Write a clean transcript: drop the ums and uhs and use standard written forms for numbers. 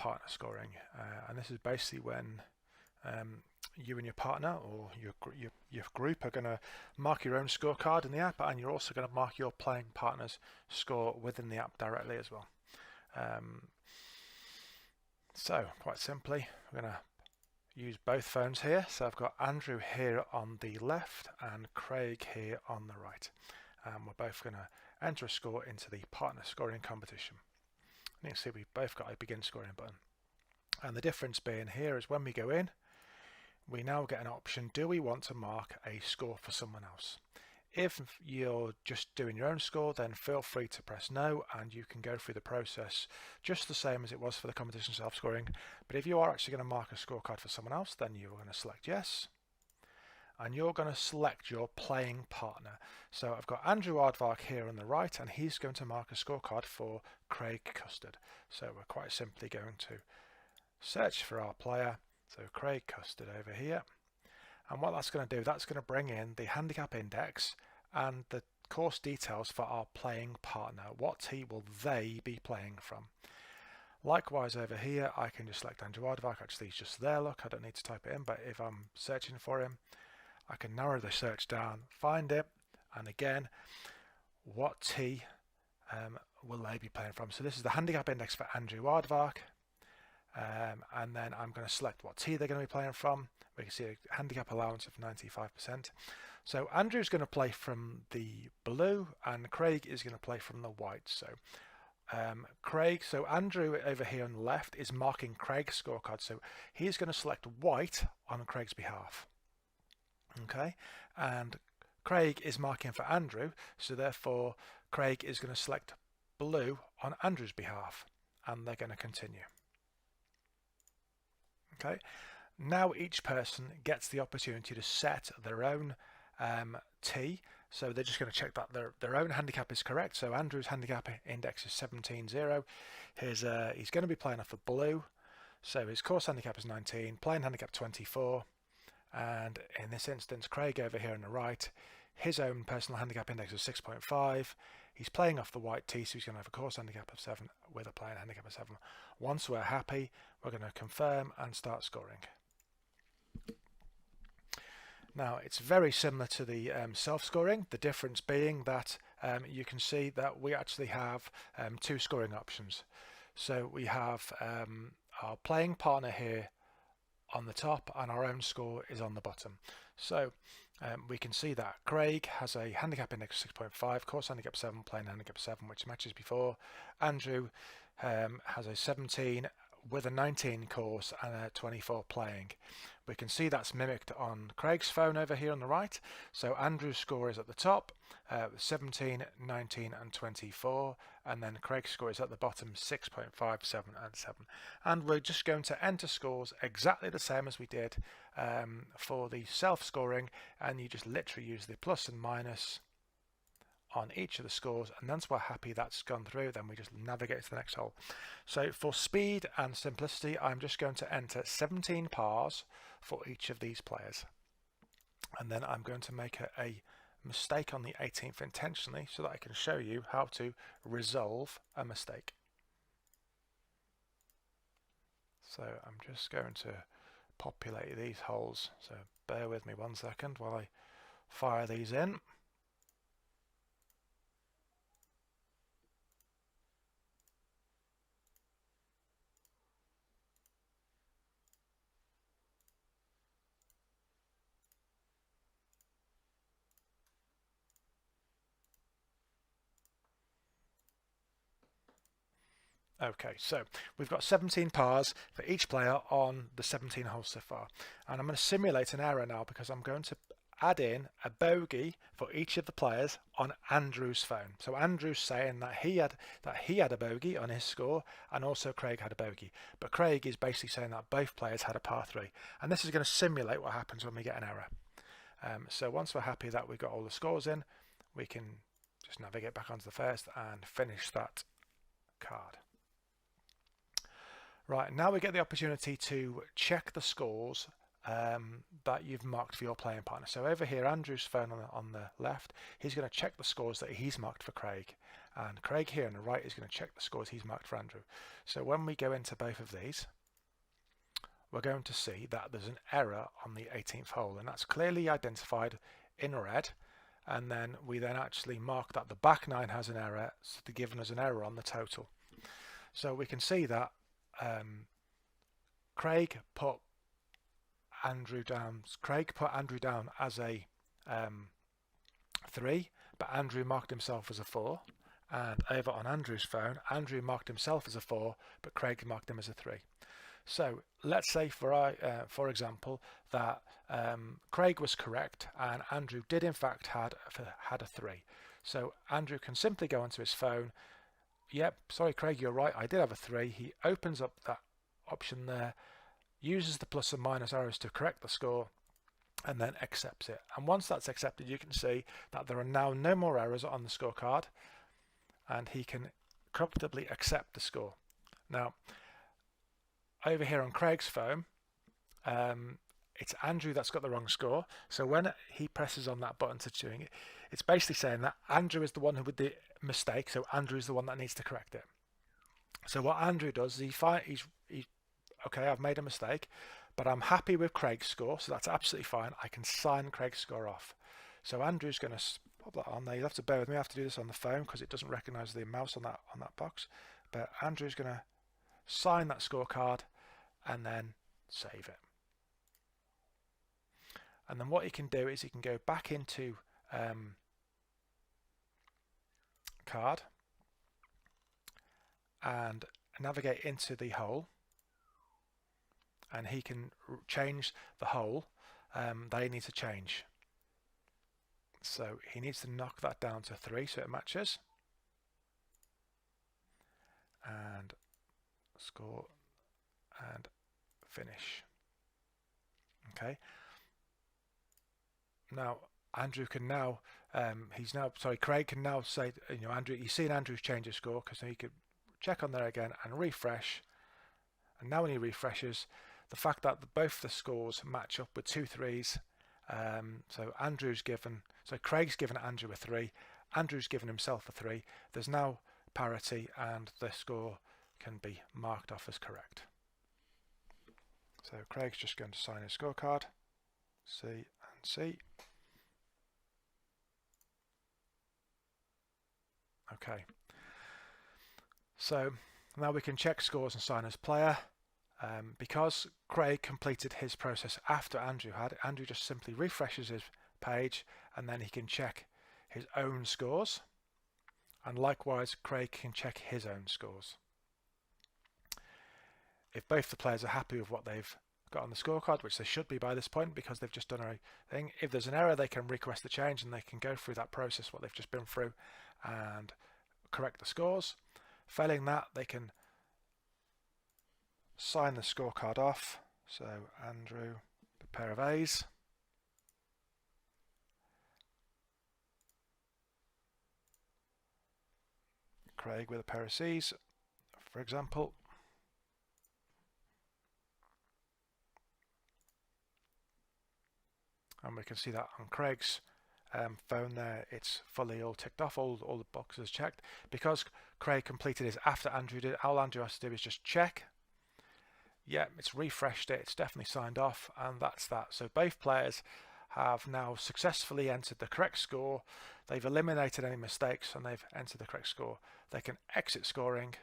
partner scoring, and this is basically when you and your partner or your group are going to mark your own scorecard in the app, and you're also going to mark your playing partner's score within the app directly as well. So quite simply, we're going to use both phones here. So I've got Andrew here on the left and Craig here on the right. We're both going to enter a score into the partner scoring competition. And you can see we've both got a begin scoring button. And the difference being here is when we go in, we now get an option, do we want to mark a score for someone else? If you're just doing your own score, then feel free to press no, and you can go through the process just the same as it was for the competition self-scoring. But if you are actually going to mark a scorecard for someone else, then you're going to select yes, and you're going to select your playing partner. So I've got Andrew Aardvark here on the right, and he's going to mark a scorecard for Craig Custard. So we're quite simply going to search for our player, so Craig Custard over here. And what that's going to do, that's going to bring in the handicap index and the course details for our playing partner. What tee will they be playing from? Likewise over here, I can just select Andrew Aardvark. Actually, he's just there, look, I don't need to type it in, but if I'm searching for him, I can narrow the search down, find it, and again, what tee will they be playing from? So this is the handicap index for Andrew Aardvark. And then I'm going to select what tee they're going to be playing from. We can see a handicap allowance of 95%. So Andrew's going to play from the blue and Craig is going to play from the white. So Andrew over here on the left is marking Craig's scorecard. So he's going to select white on Craig's behalf. Okay, and Craig is marking for Andrew. So therefore Craig is going to select blue on Andrew's behalf, and they're going to continue. Okay, now each person gets the opportunity to set their own tee. So they're just going to check that their own handicap is correct. So Andrew's handicap index is 17.0. He's going to be playing off the blue. So his course handicap is 19, playing handicap 24. And in this instance, Craig over here on the right, his own personal handicap index is 6.5. He's playing off the white tee, so he's going to have a course handicap of 7 with a playing handicap of 7. Once we're happy, we're going to confirm and start scoring. Now, it's very similar to the self-scoring, the difference being that you can see that we actually have 2 scoring options. So we have our playing partner here on the top and our own score is on the bottom. So we can see that Craig has a handicap index of 6.5, course handicap 7, playing handicap 7, which matches before. Andrew has a 17 with a 19 course and a 24 playing. We can see that's mimicked on Craig's phone over here on the right. So Andrew's score is at the top, 17, 19 and 24, and then Craig's score is at the bottom, 6.5, 7 and 7. And we're just going to enter scores exactly the same as we did for the self-scoring, and you just literally use the plus and minus on each of the scores, and once we're happy that's gone through, then we just navigate to the next hole. So for speed and simplicity, I'm just going to enter 17 pars for each of these players, and then I'm going to make a mistake on the 18th intentionally so that I can show you how to resolve a mistake. So I'm just going to populate these holes, so bear with me 1 second while I fire these in. Okay, so we've got 17 pars for each player on the 17 holes so far, and I'm going to simulate an error now because I'm going to add in a bogey for each of the players on Andrew's phone. So Andrew's saying that he had a bogey on his score, and also Craig had a bogey, but Craig is basically saying that both players had a par 3, and this is going to simulate what happens when we get an error. So once we're happy that we've got all the scores in, we can just navigate back onto the first and finish that card. Right, now we get the opportunity to check the scores that you've marked for your playing partner. So over here, Andrew's phone on the left, he's going to check the scores that he's marked for Craig, and Craig here on the right is going to check the scores he's marked for Andrew. So when we go into both of these, we're going to see that there's an error on the 18th hole, and that's clearly identified in red, and then we then actually mark that the back nine has an error, so they're giving us an error on the total. So we can see that Craig put Andrew down as a 3, but Andrew marked himself as a 4. And over on Andrew's phone, Andrew marked himself as a 4, but Craig marked him as a 3. So let's say, for example, that Craig was correct and Andrew did in fact had a 3. So Andrew can simply go onto his phone. Yep, sorry Craig, you're right, I did have a 3. He opens up that option there, uses the plus and minus arrows to correct the score, and then accepts it. And once that's accepted, you can see that there are now no more errors on the scorecard, and he can comfortably accept the score. Now, over here on Craig's phone, it's Andrew that's got the wrong score. So when he presses on that button to doing it, it's basically saying that Andrew is the one who with the mistake, so Andrew is the one that needs to correct it. So what Andrew does is he's okay, I've made a mistake, but I'm happy with Craig's score, so that's absolutely fine. I can sign Craig's score off. So Andrew's going to pop that on there. You'll have to bear with me. I have to do this on the phone because it doesn't recognize the mouse on that box. But Andrew's going to sign that scorecard and then save it. And then what he can do is he can go back into card and navigate into the hole, and he can change the hole they need to change. So he needs to knock that down to 3 so it matches, and score and finish. Okay, now Andrew can now Craig can now say, Andrew, you've seen Andrew's change his score, because he could check on there again and refresh. And now when he refreshes, the fact that both the scores match up with 2 3s, so Craig's given Andrew a 3, Andrew's given himself a 3. There's now parity, and the score can be marked off as correct. So Craig's just going to sign his scorecard, C and C. Okay, so now we can check scores and sign as player. Because Craig completed his process after Andrew had, Andrew just simply refreshes his page, and then he can check his own scores, and likewise Craig can check his own scores. If both the players are happy with what they've got on the scorecard, which they should be by this point because they've just done a thing, if there's an error they can request the change, and they can go through that process what they've just been through and correct the scores. Failing that, they can sign the scorecard off. So Andrew, a pair of A's. Craig with a pair of C's, for example. And we can see that on Craig's phone there, it's fully all ticked off, all the boxes checked. Because Craig completed his after Andrew did, all Andrew has to do is just check. Yeah, it's refreshed it, it's definitely signed off, and that's that. So both players have now successfully entered the correct score. They've eliminated any mistakes and they've entered the correct score. They can exit scoring